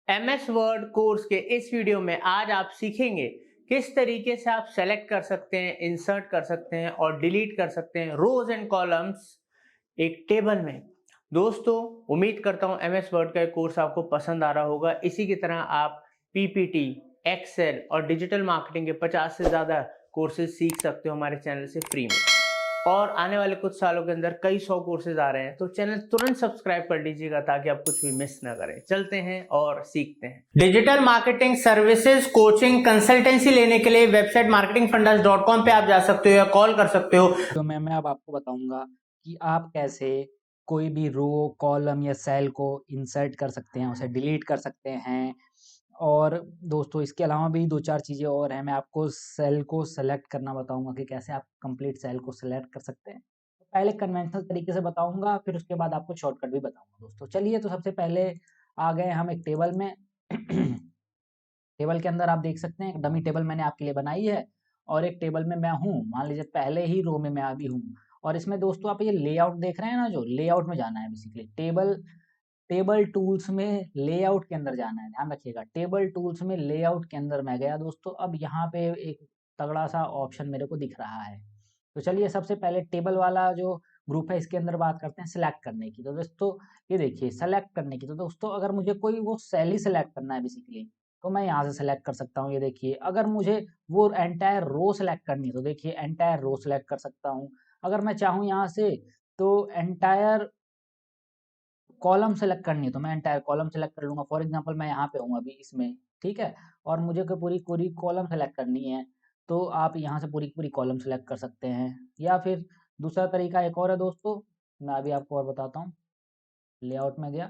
MS word course के इस video में आज आप सीखेंगे किस तरीके से आप सेलेक्ट कर सकते हैं, इंसर्ट कर सकते हैं और डिलीट कर सकते हैं रोज एंड कॉलम्स एक टेबल में। दोस्तों, उम्मीद करता हूं MS वर्ड का कोर्स आपको पसंद आ रहा होगा। इसी की तरह आप पीपीटी, एक्सेल और डिजिटल मार्केटिंग के 50 से ज्यादा कोर्सेज सीख सकते हो हमारे चैनल से फ्री में। और आने वाले कुछ सालों के अंदर कई 100 कोर्सेज आ रहे हैं, तो चैनल तुरंत सब्सक्राइब कर लीजिएगा ताकि आप कुछ भी मिस ना करें। चलते हैं और सीखते हैं। Digital marketing services, coaching, consultancy लेने के लिए वेबसाइट marketingfundas.com पे आप जा सकते हो या कॉल कर सकते हो। तो मैं अब आपको बताऊंगा कि आप कैसे कोई भी रो, कॉलम या सेल को इंसर्ट कर सकते हैं, उसे डिलीट कर सकते हैं। और दोस्तों, इसके अलावा भी 2-4 चीज़ें और हैं। मैं आपको सेल को सेलेक्ट करना बताऊंगा कि कैसे आप कंप्लीट सेल को सेलेक्ट कर सकते हैं। तो पहले कन्वेंशनल तरीके से बताऊंगा, फिर उसके बाद आपको शॉर्टकट भी बताऊंगा। दोस्तों चलिए, तो सबसे पहले आ गए हम एक टेबल में। टेबल के अंदर आप देख सकते हैं एक डमी टेबल मैंने आपके लिए बनाई है, और एक टेबल में मैं हूँ, मान लीजिए पहले ही रो में मैं अभी हूँ। और इसमें दोस्तों आप ये लेआउट देख रहे हैं ना, जो लेआउट में जाना है बेसिकली। टेबल टेबल टूल्स में लेआउट के अंदर जाना है, ध्यान रखिएगा। टेबल टूल्स में लेआउट के अंदर मैं गया दोस्तों। अब यहाँ पे एक तगड़ा सा ऑप्शन मेरे को दिख रहा है। तो चलिए, सबसे पहले टेबल वाला जो ग्रुप है इसके अंदर बात करते हैं सिलेक्ट करने की। तो दोस्तों ये देखिए, सेलेक्ट करने की। तो दोस्तों अगर मुझे कोई वो सेल ही सेलेक्ट करना है बेसिकली, तो मैं यहाँ से सेलेक्ट कर सकता हूँ। ये देखिए, अगर मुझे वो एंटायर रो सेलेक्ट करनी है तो देखिए एंटायर रो सेलेक्ट कर सकता हूँ। अगर मैं चाहूँ यहाँ से तो एंटायर कॉलम सेलेक्ट करनी है तो मैं एंटायर कॉलम सेलेक्ट कर लूंगा। फॉर एग्जांपल मैं यहाँ पे हूँ अभी इसमें, ठीक है, और मुझे कोई पूरी पूरी कॉलम सेलेक्ट करनी है, तो आप यहाँ से पूरी पूरी कॉलम सेलेक्ट कर सकते हैं। या फिर दूसरा तरीका एक और है दोस्तों, मैं अभी आपको और बताता हूँ। लेआउट में गया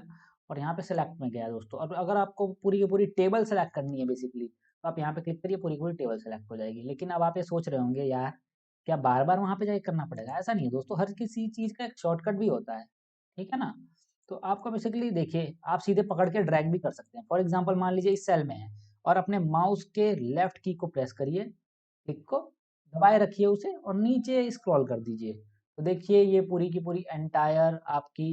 और यहाँ पे सेलेक्ट में गया दोस्तों। अब अगर आपको पूरी की पूरी टेबल सेलेक्ट करनी है बेसिकली, तो आप यहाँ पे क्लिक करिए, पूरी की पूरी टेबल सेलेक्ट हो जाएगी। लेकिन अब आप ये सोच रहे होंगे, यार क्या बार बार वहाँ पे जाके करना पड़ेगा? ऐसा नहीं है दोस्तों, हर किसी चीज़ का एक शॉर्टकट भी होता है, ठीक है ना। तो आपको बेसिकली देखिए, आप सीधे पकड़ के ड्रैग भी कर सकते हैं। फॉर एग्जाम्पल मान लीजिए इस सेल में है, और अपने माउस के लेफ्ट की को प्रेस करिए, क्लिक को दबाए रखिए उसे, और नीचे स्क्रॉल कर दीजिए। तो देखिए ये पूरी की पूरी एंटायर आपकी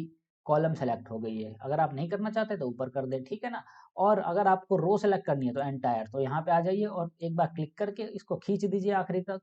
कॉलम सेलेक्ट हो गई है। अगर आप नहीं करना चाहते तो ऊपर कर दें, ठीक है ना। और अगर आपको रो सेलेक्ट करनी है तो एंटायर, तो यहाँ पे आ जाइए और एक बार क्लिक करके इसको खींच दीजिए आखिरी तक।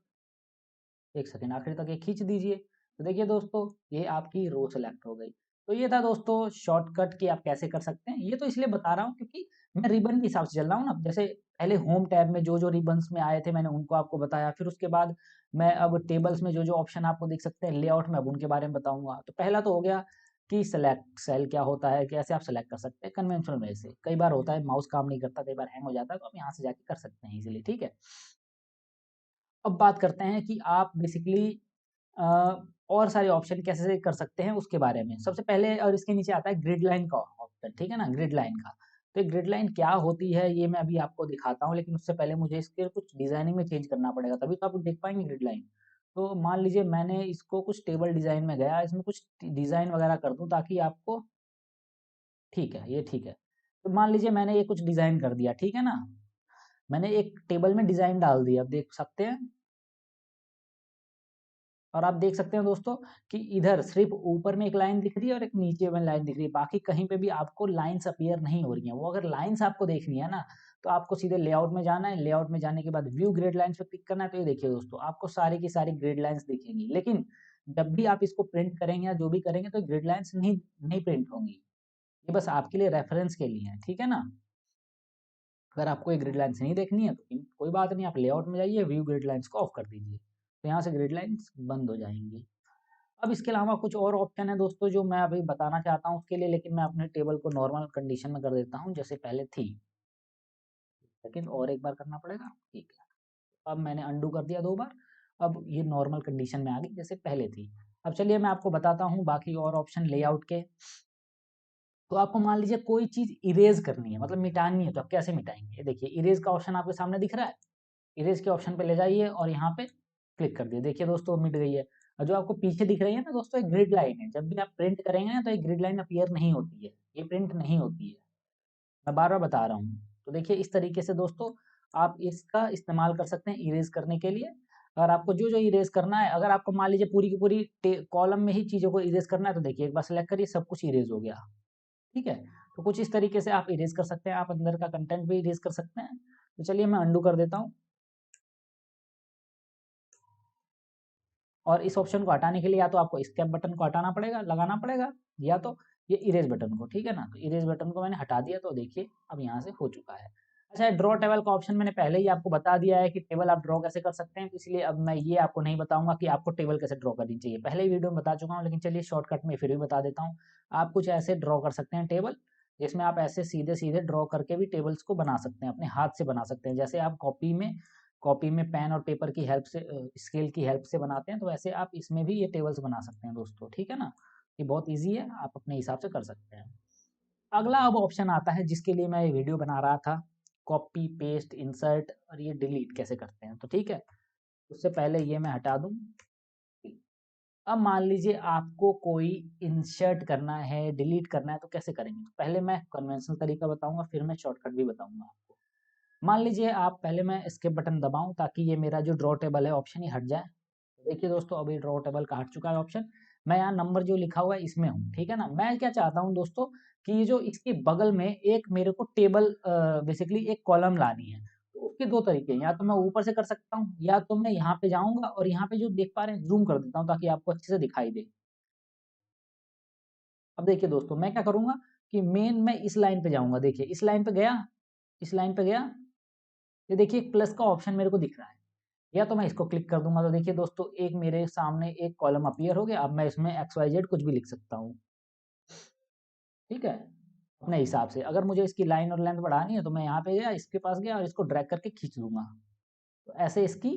एक सेकंड, आखिरी तक ये खींच दीजिए। तो देखिए दोस्तों, ये आपकी रो सेलेक्ट हो गई। तो ये था दोस्तों शॉर्टकट कि आप कैसे कर सकते हैं। ये तो इसलिए बता रहा हूँ क्योंकि मैं रिबन के हिसाब से चल रहा हूँ ना। जैसे पहले होम टैब में जो जो रिबन्स में आए थे मैंने उनको आपको बताया, फिर उसके बाद मैं अब टेबल्स में जो जो ऑप्शन आपको दिख सकते हैं लेआउट में, अब उनके बारे में बताऊंगा। तो पहला तो हो गया कि सेलेक्ट सेल क्या होता है, कैसे आप सेलेक्ट कर सकते हैं कन्वेंशनल में से। कई बार होता है माउस काम नहीं करता, कई बार हैंग हो जाता है, तो आप यहाँ से जाके कर सकते हैं इजीली, ठीक है। अब बात करते हैं कि आप बेसिकली अ, और सारे ऑप्शन कैसे कर सकते हैं उसके बारे में। सबसे पहले और इसके नीचे आता है ग्रिड लाइन का ऑप्शन, ठीक है ना, ग्रिड लाइन का। तो ग्रिड लाइन क्या होती है ये मैं अभी आपको दिखाता हूँ, लेकिन उससे पहले मुझे इसके कुछ डिजाइनिंग में चेंज करना पड़ेगा, तभी तो आप देख पाएंगे ग्रिड लाइन। तो मान लीजिए मैंने इसको कुछ टेबल डिजाइन में गया, इसमें कुछ डिजाइन वगैरह कर दूं ताकि आपको, ठीक है, ये ठीक है। तो मान लीजिए मैंने ये कुछ डिजाइन कर दिया, ठीक है ना। मैंने एक टेबल में डिजाइन डाल दिया, अब देख सकते हैं। और आप देख सकते हैं दोस्तों कि इधर सिर्फ ऊपर में एक लाइन दिख रही है और एक नीचे में लाइन दिख रही है, बाकी कहीं पे भी आपको लाइंस अपीयर नहीं हो रही हैं। वो अगर लाइंस आपको देखनी है ना, तो आपको सीधे लेआउट में जाना है। लेआउट में जाने के बाद व्यू ग्रिड लाइंस पे क्लिक करना है। तो ये देखिए दोस्तों, आपको सारी की सारी ग्रिड लाइंस दिखेंगी, लेकिन जब भी आप इसको प्रिंट करेंगे या जो भी करेंगे तो ग्रिड लाइंस नहीं नहीं प्रिंट होंगी। ये बस आपके लिए रेफरेंस के लिए है, ठीक है ना। अगर आपको ये ग्रिड लाइंस नहीं देखनी है तो कोई बात नहीं, आप लेआउट में जाइए, व्यू ग्रिड लाइंस को ऑफ कर दीजिए, तो यहाँ से ग्रिड लाइंस बंद हो जाएंगी। अब इसके अलावा कुछ और ऑप्शन है दोस्तों जो मैं अभी बताना चाहता हूँ उसके लिए, लेकिन मैं अपने टेबल को नॉर्मल कंडीशन में कर देता हूँ जैसे पहले थी, लेकिन और एक बार करना पड़ेगा, ठीक है। अब मैंने अंडू कर दिया 2 बार, अब ये नॉर्मल कंडीशन में आ गई जैसे पहले थी। अब चलिए मैं आपको बताता हूँ बाकी और ऑप्शन लेआउट के। तो आपको मान लीजिए कोई चीज इरेज करनी है, मतलब मिटानी है, तो आप कैसे मिटाएंगे। ये देखिए इरेज का ऑप्शन आपके सामने दिख रहा है। इरेज के ऑप्शन पे ले जाइए और यहाँ पे क्लिक कर दिए, देखिए दोस्तों मिट गई है। और जो आपको पीछे दिख रही है ना दोस्तों, एक ग्रिड लाइन है। जब भी आप प्रिंट करेंगे ना तो एक ग्रिड लाइन अपीयर नहीं होती है, ये प्रिंट नहीं होती है, मैं बार बार बता रहा हूँ। तो देखिए इस तरीके से दोस्तों आप इसका इस्तेमाल कर सकते हैं इरेज करने के लिए। अगर आपको जो इरेज करना है, अगर आपको मान लीजिए पूरी की पूरी कॉलम में ही चीज़ों को इरेज करना है तो देखिए एक बार सेलेक्ट करिए, सब कुछ इरेज हो गया। ठीक है, तो कुछ इस तरीके से आप इरेज कर सकते हैं, आप अंदर का कंटेंट भी इरेज कर सकते हैं। तो चलिए मैं अंडू कर देता हूँ, और इस ऑप्शन को हटाने के लिए या तो आपको एस्केप बटन को हटाना पड़ेगा, लगाना पड़ेगा, या तो ये इरेज बटन को। ठीक है ना, तो इरेज बटन को मैंने हटा दिया, तो देखिए अब यहाँ से हो चुका है। अच्छा, ड्रॉ टेबल का ऑप्शन मैंने पहले ही आपको बता दिया है कि टेबल आप ड्रॉ कैसे कर सकते हैं, तो इसलिए अब मैं ये आपको नहीं बताऊंगा कि आपको टेबल कैसे ड्रॉ करनी चाहिए, पहले ही वीडियो में बता चुका हूँ, लेकिन चलिए शॉर्टकट में फिर भी बता देता हूँ। आप कुछ ऐसे ड्रॉ कर सकते हैं टेबल, जिसमें आप ऐसे सीधे सीधे ड्रॉ करके भी टेबल्स को बना सकते हैं, अपने हाथ से बना सकते हैं। जैसे आप कॉपी में पेन और पेपर की हेल्प से, स्केल की हेल्प से बनाते हैं, तो वैसे आप इसमें भी ये टेबल्स बना सकते हैं दोस्तों। ठीक है ना, ये बहुत ईजी है, आप अपने हिसाब से कर सकते हैं। अगला अब ऑप्शन आता है जिसके लिए मैं ये वीडियो बना रहा था, कॉपी पेस्ट इंसर्ट और ये डिलीट कैसे करते हैं। तो ठीक है, उससे पहले ये मैं हटा दूं। अब मान लीजिए आपको कोई इंसर्ट करना है, डिलीट करना है, तो कैसे करेंगे। तो पहले मैं कन्वेंशनल तरीका बताऊंगा, फिर मैं शॉर्टकट भी बताऊंगा आपको। मान लीजिए आप पहले, मैं एस्केप बटन दबाऊं ताकि ये मेरा जो ड्रॉ टेबल है ऑप्शन ही हट जाए। देखिए दोस्तों, अभी ड्रॉ टेबल का हट चुका है ऑप्शन। मैं यहाँ नंबर जो लिखा हुआ है इसमें हूँ। ठीक है ना, मैं क्या चाहता हूँ दोस्तों कि ये जो इसके बगल में एक मेरे को टेबल, बेसिकली एक कॉलम लानी है। तो उसके दो तरीके हैं, या तो मैं ऊपर से कर सकता हूँ, या तो मैं यहाँ पे जाऊंगा और यहाँ पे जो देख पा रहे हैं जूम कर देता हूँ ताकि आपको अच्छे से दिखाई दे। अब देखिए दोस्तों, मैं क्या करूंगा कि मेन मैं इस लाइन पे जाऊंगा। देखिए इस लाइन पे गया, इस लाइन पे गया, ये देखिए प्लस का ऑप्शन मेरे को दिख रहा है, या तो मैं इसको क्लिक कर दूंगा। तो देखिए दोस्तों, एक मेरे सामने एक कॉलम अपीयर हो गया। अब मैं इसमें एक्स वाई जेड कुछ भी लिख सकता हूँ। ठीक है, अपने हिसाब से। अगर मुझे इसकी लाइन और लेंथ बढ़ानी है तो मैं यहाँ पे गया, इसके पास गया और इसको ड्रैग करके खींच दूंगा। तो ऐसे इसकी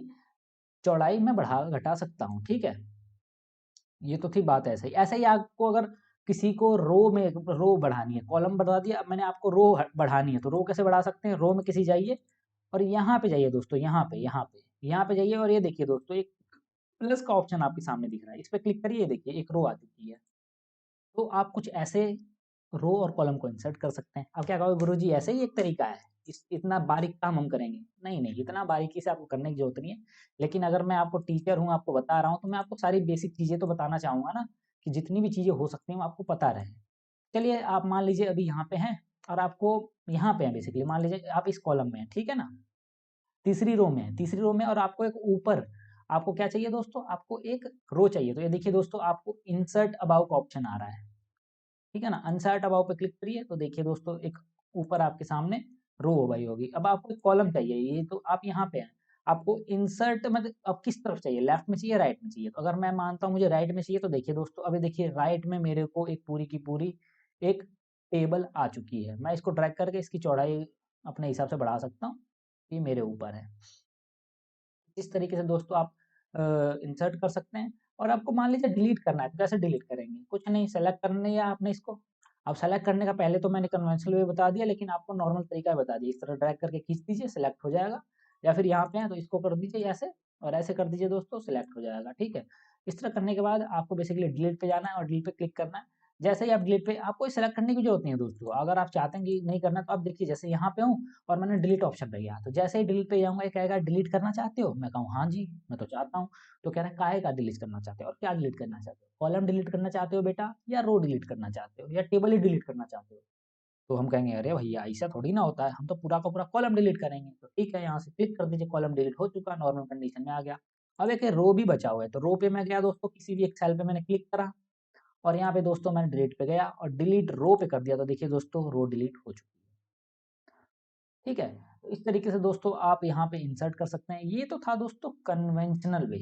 चौड़ाई मैं बढ़ा घटा सकता हूँ। ठीक है, ये तो थी बात। ऐसे ही आपको अगर किसी को रो बढ़ानी है, कॉलम बढ़ा दिया, अब मैंने आपको रो बढ़ानी है, तो रो कैसे बढ़ा सकते हैं। रो में किसी जाइए और यहाँ पे जाइए दोस्तों, यहाँ पे जाइए, और ये देखिए दोस्तों, एक प्लस का ऑप्शन आपके सामने दिख रहा है, इस पे क्लिक करिए, देखिए एक रो आ चुकी है। तो आप कुछ ऐसे रो और कॉलम को इंसर्ट कर सकते हैं। अब क्या कहोगे गुरुजी, ऐसे ही एक तरीका है, इतना बारीक काम हम करेंगे। नहीं नहीं, इतना बारीकी से आपको करने की जरूरत नहीं है, लेकिन अगर मैं आपको टीचर हूँ, आपको बता रहा हूँ, तो मैं आपको सारी बेसिक चीजें तो बताना चाहूंगा ना, कि जितनी भी चीजें हो सकती हैं वो आपको पता रहे। चलिए आप मान लीजिए अभी यहाँ पे हैं, और आपको यहाँ पे है, बेसिकली मान लीजिए आप इस कॉलम में हैं। ठीक है ना, तीसरी रो में, और आपको एक ऊपर, आपको क्या चाहिए दोस्तों, आपको एक रो चाहिए। तो ये देखिए दोस्तों, आपको इंसर्ट अबाउ का ऑप्शन आ रहा है। ठीक है ना, इंसर्ट अबाउ पे क्लिक करिए, तो देखिए दोस्तों, एक ऊपर आपके सामने रो हो गई होगी। अब आपको एक कॉलम चाहिए, ये तो आप यहाँ पे हैं, आपको इंसर्ट मतलब अब किस तरफ चाहिए, लेफ्ट में चाहिए, राइट में चाहिए। तो अगर मैं मानता हूँ मुझे राइट में चाहिए, तो देखिए दोस्तों, अभी देखिए राइट में मेरे को एक पूरी की पूरी एक टेबल आ चुकी है। मैं इसको ड्रैग करके इसकी चौड़ाई अपने हिसाब से बढ़ा सकता हूँ, ये मेरे ऊपर है। इस तरीके से दोस्तों आप इंसर्ट कर सकते हैं। और आपको मान लीजिए डिलीट करना है, तो कैसे डिलीट करेंगे, कुछ नहीं, सेलेक्ट करने है आपने इसको। अब सेलेक्ट करने का पहले तो मैंने कन्वेंशनल वे बता दिया, लेकिन आपको नॉर्मल तरीका बता दिया। इस तरह ड्रैग करके खींच दीजिए, सेलेक्ट हो जाएगा। या फिर यहाँ पे है तो इसको कर दीजिए ऐसे, और ऐसे कर दीजिए दोस्तों, सिलेक्ट हो जाएगा। ठीक है, इस तरह करने के बाद आपको बेसिकली डिलीट पे जाना है और डिलीट पे क्लिक करना है। जैसे ही आप डिलीट पे, आपको सेलेक्ट करने की जरूरत नहीं है दोस्तों। अगर आप चाहते हैं कि नहीं करना, तो आप देखिए जैसे यहाँ पे हूँ और मैंने डिलीट ऑप्शन पे गया, तो जैसे ही डिलीट पे जाऊंगा, ये कहेगा डिलीट करना चाहते हो। मैं कहूँ हाँ जी, मैं तो चाहता हूँ। तो कह रहा है काहे का डिलीट करना चाहते हो, और क्या डिलीट करना चाहते हो, कॉलम डिलीट करना चाहते हो बेटा, या रो डिलीट करना चाहते हो, या टेबल ही डिलीट करना चाहते हो। तो हम कहेंगे अरे भैया ऐसा थोड़ी ना होता है, हम तो पूरा का पूरा कॉलम डिलीट करेंगे। तो ठीक है, यहाँ से क्लिक कर दीजिए, कॉलम डिलीट हो चुका, नॉर्मल कंडीशन में आ गया। अब एक रो भी बचा हुआ है, तो रो पे मैं गया दोस्तों, किसी भी एक सेल पे मैंने क्लिक करा, और यहाँ पे दोस्तों मैंने डिलीट पे गया और डिलीट रो पे कर दिया। तो देखिए दोस्तों, रो डिलीट हो चुकी है। ठीक है, तो इस तरीके से दोस्तों आप यहाँ पे इंसर्ट कर सकते हैं। ये तो था दोस्तों कन्वेंशनल वे।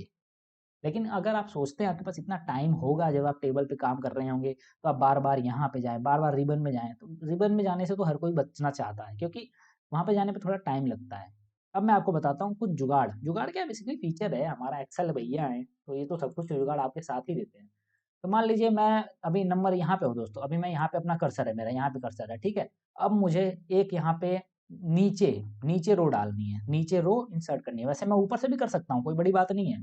लेकिन अगर आप सोचते हैं आपके पास इतना टाइम होगा, जब आप टेबल पे काम कर रहे होंगे, तो आप बार बार यहाँ पे जाएं, बार बार रिबन में जाएं, तो रिबन में जाने से तो हर कोई बचना चाहता है, क्योंकि वहां पे जाने पे थोड़ा टाइम लगता है। अब मैं आपको बताता हूँ कुछ जुगाड़। जुगाड़ क्या, बेसिकली फीचर है, हमारा एक्सेल भैया है, तो ये तो सब कुछ जुगाड़ आपके साथ ही देते हैं। तो मान लीजिए मैं अभी नंबर यहाँ पे हूँ दोस्तों, अभी मैं यहाँ पे, अपना कर्सर है मेरा यहाँ पे, कर्सर है। ठीक है, अब मुझे एक यहाँ पे नीचे नीचे रो डालनी है, नीचे रो इंसर्ट करनी है। वैसे मैं ऊपर से भी कर सकता हूँ, कोई बड़ी बात नहीं है,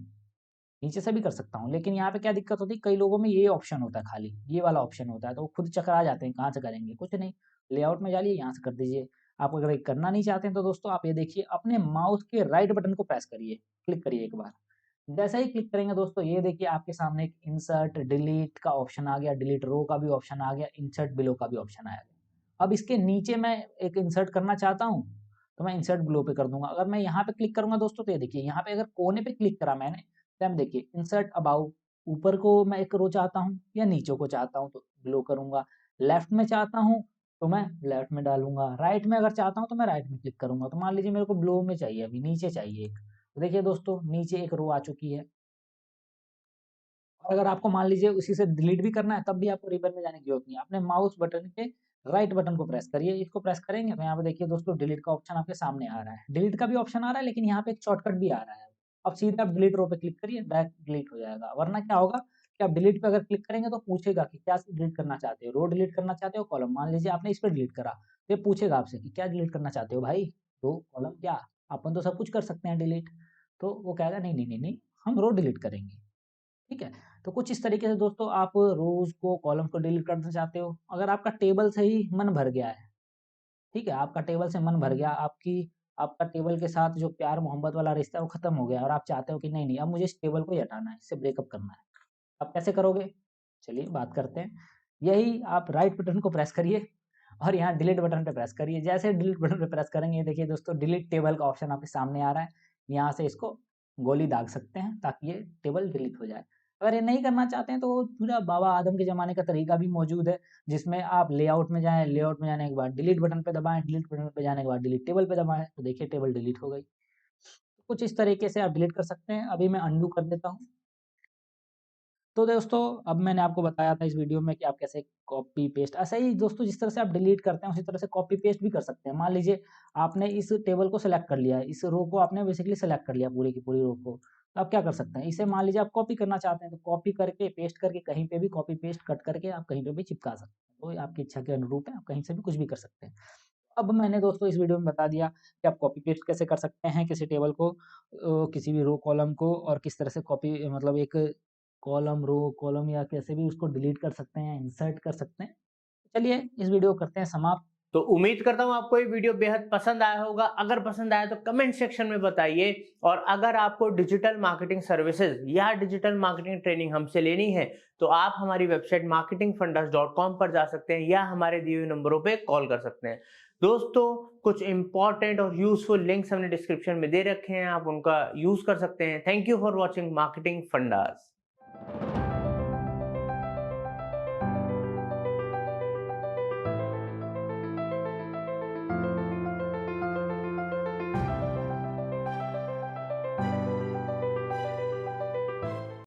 नीचे से भी कर सकता हूँ। लेकिन यहाँ पे क्या दिक्कत होती है, कई लोगों में ये ऑप्शन होता है, खाली ये वाला ऑप्शन होता है, तो वो खुद चकरा जाते हैं, कहाँ से करेंगे, कुछ नहीं, लेआउट में जाइए, यहाँ से कर दीजिए। आप अगर ये करना नहीं चाहते हैं, तो दोस्तों आप ये देखिए, अपने माउस के राइट बटन को प्रेस करिए, क्लिक करिए एक बार, जैसे ही क्लिक करेंगे दोस्तों, ये देखिए आपके सामने एक इंसर्ट डिलीट का ऑप्शन आ गया, डिलीट रो का भी ऑप्शन आ गया, इंसर्ट बिलो का भी ऑप्शन आ गया। अब इसके नीचे मैं एक इंसर्ट करना चाहता हूँ, तो मैं इंसर्ट बिलो पे कर दूंगा। अगर मैं यहाँ पे क्लिक करूंगा दोस्तों, तो ये देखिए यहाँ पे अगर कोने पे क्लिक करा मैंने, तो हम देखिए इंसर्ट अबाउट, ऊपर को मैं एक रो चाहता हूँ या नीचे को चाहता हूँ तो बिलो करूंगा, लेफ्ट में चाहता हूँ तो मैं लेफ्ट में डालूंगा, राइट में अगर चाहता हूँ तो मैं राइट में क्लिक करूंगा। तो मान लीजिए मेरे को बिलो में चाहिए, अभी नीचे चाहिए एक, तो देखिए दोस्तों नीचे एक रो आ चुकी है। और अगर आपको मान लीजिए उसी से डिलीट भी करना है, तब भी आपको रिबन में जाने की जरूरत नहीं है। अपने माउस बटन के राइट बटन को प्रेस करिए, इसको प्रेस करेंगे तो यहाँ पे देखिए दोस्तों डिलीट का ऑप्शन आपके सामने आ रहा है। डिलीट का भी ऑप्शन आ रहा है, लेकिन यहाँ पे एक शॉर्टकट भी आ रहा है। अब सीधे आप डिलीट रो पे क्लिक करिए, डायरेक्ट डिलीट हो जाएगा। वरना क्या होगा कि आप डिलीट पे अगर क्लिक करेंगे तो पूछेगा कि क्या डिलीट करना चाहते हो, रो डिलीट करना चाहते हो, कॉलम। मान लीजिए आपने इस पे डिलीट करा, तो ये पूछेगा आपसे कि क्या डिलीट करना चाहते हो भाई, रो कॉलम क्या? अपन तो सब कुछ कर सकते हैं डिलीट। तो वो कहेगा नहीं नहीं नहीं नहीं, हम रो डिलीट करेंगे। ठीक है? तो कुछ इस तरीके से दोस्तों आप रोज़ को, कॉलम को डिलीट करना चाहते हो। अगर आपका टेबल से ही मन भर गया है, ठीक है? आपका टेबल से मन भर गया, आपका टेबल के साथ जो प्यार-मोहब्बत वाला रिश्ता है वो खत्म हो गया और आप चाहते हो कि नहीं, नहीं अब मुझे इस टेबल को ही हटाना है, इससे ब्रेकअप करना है। अब कैसे करोगे? चलिए बात करते हैं। यही आप राइट बटन को प्रेस करिए और यहाँ डिलीट बटन पे प्रेस करिए। जैसे डिलीट बटन पे प्रेस करेंगे, ये देखिए दोस्तों डिलीट टेबल का ऑप्शन आपके सामने आ रहा है। यहाँ से इसको गोली दाग सकते हैं ताकि ये टेबल डिलीट हो जाए। अगर ये नहीं करना चाहते हैं तो पूरा बाबा आदम के ज़माने का तरीका भी मौजूद है, जिसमें आप लेआउट में जाएँ, लेआउट में जाने के बाद डिलीट बटन पे दबाएँ, डिलीट बटन पे जाने के बाद डिलीट टेबल पे दबाएँ, तो देखिए टेबल डिलीट हो गई। कुछ इस तरीके से आप डिलीट कर सकते हैं। अभी मैं अंडू कर देता हूँ। तो दोस्तों अब मैंने आपको बताया था इस वीडियो में कि आप कैसे कॉपी पेस्ट, ऐसा ही दोस्तों जिस तरह से आप डिलीट करते हैं उसी तरह से कॉपी पेस्ट भी कर सकते हैं। मान लीजिए आपने इस टेबल को सेलेक्ट कर लिया, इस रो को आपने बेसिकली सेलेक्ट कर लिया, पूरी की पूरी रो को। तो आप क्या कर सकते हैं, इसे मान लीजिए आप कॉपी करना चाहते हैं, तो कॉपी करके पेस्ट करके कहीं पे भी कॉपी पेस्ट कट करके आप कहीं पे भी चिपका सकते हैं। तो ये आपकी इच्छा के अनुरूप है, आप कहीं से भी कुछ भी कर सकते हैं। अब मैंने दोस्तों इस वीडियो में बता दिया कि आप कॉपी पेस्ट कैसे कर सकते हैं किसी टेबल को, किसी भी रो कॉलम को, और किस तरह से कॉपी मतलब एक कॉलम, रो, कॉलम या कैसे भी उसको डिलीट कर सकते हैं, इंसर्ट कर सकते हैं। चलिए इस वीडियो को करते हैं समाप्त। तो उम्मीद करता हूँ आपको ये वीडियो बेहद पसंद आया होगा। अगर पसंद आया तो कमेंट सेक्शन में बताइए, और अगर आपको डिजिटल मार्केटिंग सर्विसेज या डिजिटल मार्केटिंग ट्रेनिंग हमसे लेनी है तो आप हमारी वेबसाइट marketingfunders.com पर जा सकते हैं या हमारे दिए हुए नंबरों पे कॉल कर सकते हैं। दोस्तों कुछ इंपॉर्टेंट और यूजफुल लिंक्स हमने डिस्क्रिप्शन में दे रखे हैं, आप उनका यूज कर सकते हैं। Thank you for watching marketing fundas.